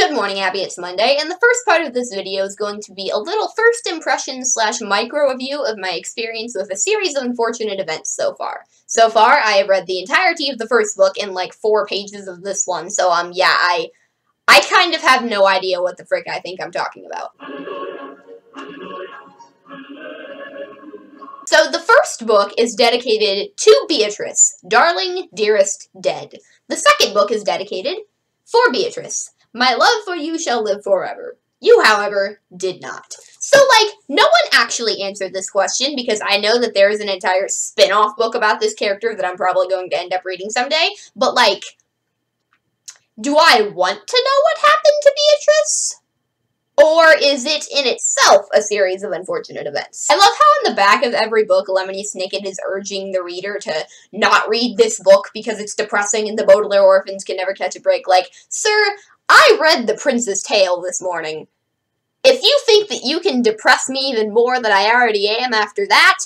Good morning, Abby, it's Monday, and the first part of this video is going to be a little first impression / micro review of my experience with a series of unfortunate events so far. So far, I have read the entirety of the first book in like 4 pages of this one, so yeah, I kind of have no idea what the frick I think I'm talking about. So the first book is dedicated to Beatrice, Darling, Dearest, Dead. The second book is dedicated for Beatrice. My love for you shall live forever. You, however, did not. So, like, no one actually answered this question because I know that there is an entire spin-off book about this character that I'm probably going to end up reading someday, but, like, do I want to know what happened to Beatrice? Or is it in itself a series of unfortunate events? I love how in the back of every book, Lemony Snicket is urging the reader to not read this book because it's depressing and the Baudelaire orphans can never catch a break. Like, sir, I read The Prince's Tale this morning. If you think that you can depress me even more than I already am after that,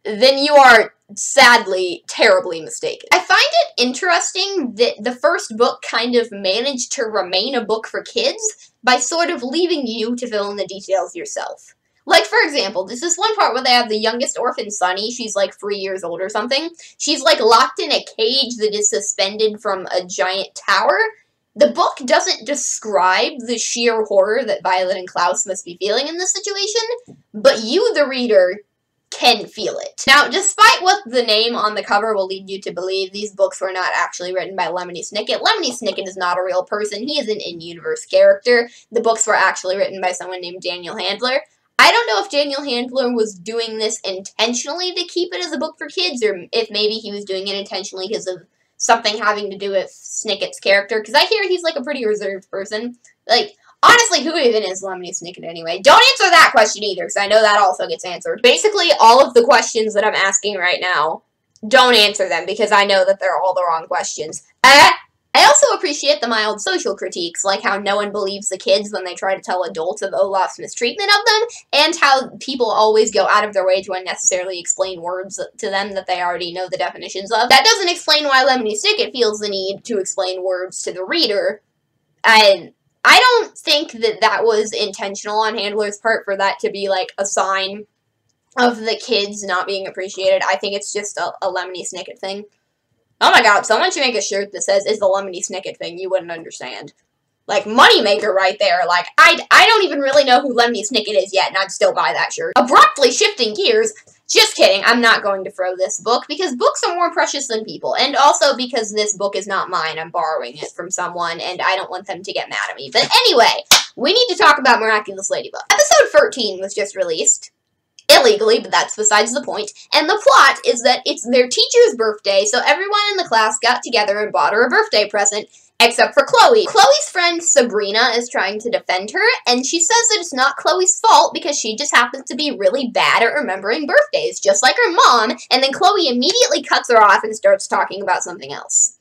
then you are sadly, terribly mistaken. I find it interesting that the first book kind of managed to remain a book for kids by sort of leaving you to fill in the details yourself. Like, for example, this is one part where they have the youngest orphan, Sunny. She's like 3 years old or something. She's like locked in a cage that is suspended from a giant tower. The book doesn't describe the sheer horror that Violet and Klaus must be feeling in this situation, but you, the reader, can feel it. Now, despite what the name on the cover will lead you to believe, these books were not actually written by Lemony Snicket. Lemony Snicket is not a real person. He is an in-universe character. The books were actually written by someone named Daniel Handler. I don't know if Daniel Handler was doing this intentionally to keep it as a book for kids, or if maybe he was doing it intentionally because of something having to do with Snicket's character, because I hear he's like a pretty reserved person. Like, honestly, who even is Lemony Snicket anyway? Don't answer that question either, because I know that also gets answered. Basically, all of the questions that I'm asking right now, don't answer them, because I know that they're all the wrong questions. I also appreciate the mild social critiques, like how no one believes the kids when they try to tell adults of Olaf's mistreatment of them, and how people always go out of their way to unnecessarily explain words to them that they already know the definitions of. That doesn't explain why Lemony Snicket feels the need to explain words to the reader. I don't think that that was intentional on Handler's part for that to be, like, a sign of the kids not being appreciated. I think it's just a Lemony Snicket thing. Oh my god, someone should make a shirt that says, "Is the Lemony Snicket thing," you wouldn't understand. Like, moneymaker right there. Like, I don't even really know who Lemony Snicket is yet, and I'd still buy that shirt. Abruptly shifting gears. Just kidding, I'm not going to throw this book, because books are more precious than people, and also because this book is not mine. I'm borrowing it from someone, and I don't want them to get mad at me. But anyway, we need to talk about Miraculous Ladybug. Episode 13 was just released. Illegally, but that's besides the point. And the plot is that it's their teacher's birthday, so everyone in the class got together and bought her a birthday present, except for Chloe. Chloe's friend Sabrina is trying to defend her, and she says that it's not Chloe's fault because she just happens to be really bad at remembering birthdays, just like her mom, and then Chloe immediately cuts her off and starts talking about something else.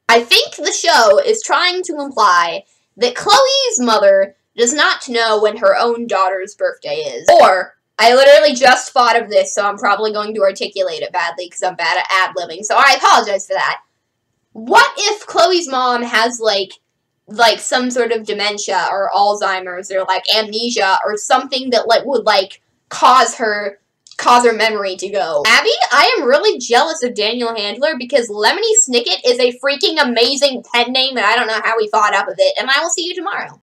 I think the show is trying to imply that Chloe's mother does not know when her own daughter's birthday is, or I literally just thought of this, so I'm probably going to articulate it badly because I'm bad at ad-libbing, so I apologize for that. What if Chloe's mom has, like some sort of dementia or Alzheimer's or, like, amnesia or something that, like, would, like, cause her memory to go? Abby, I am really jealous of Daniel Handler because Lemony Snicket is a freaking amazing pen name, and I don't know how he thought up of it, and I will see you tomorrow.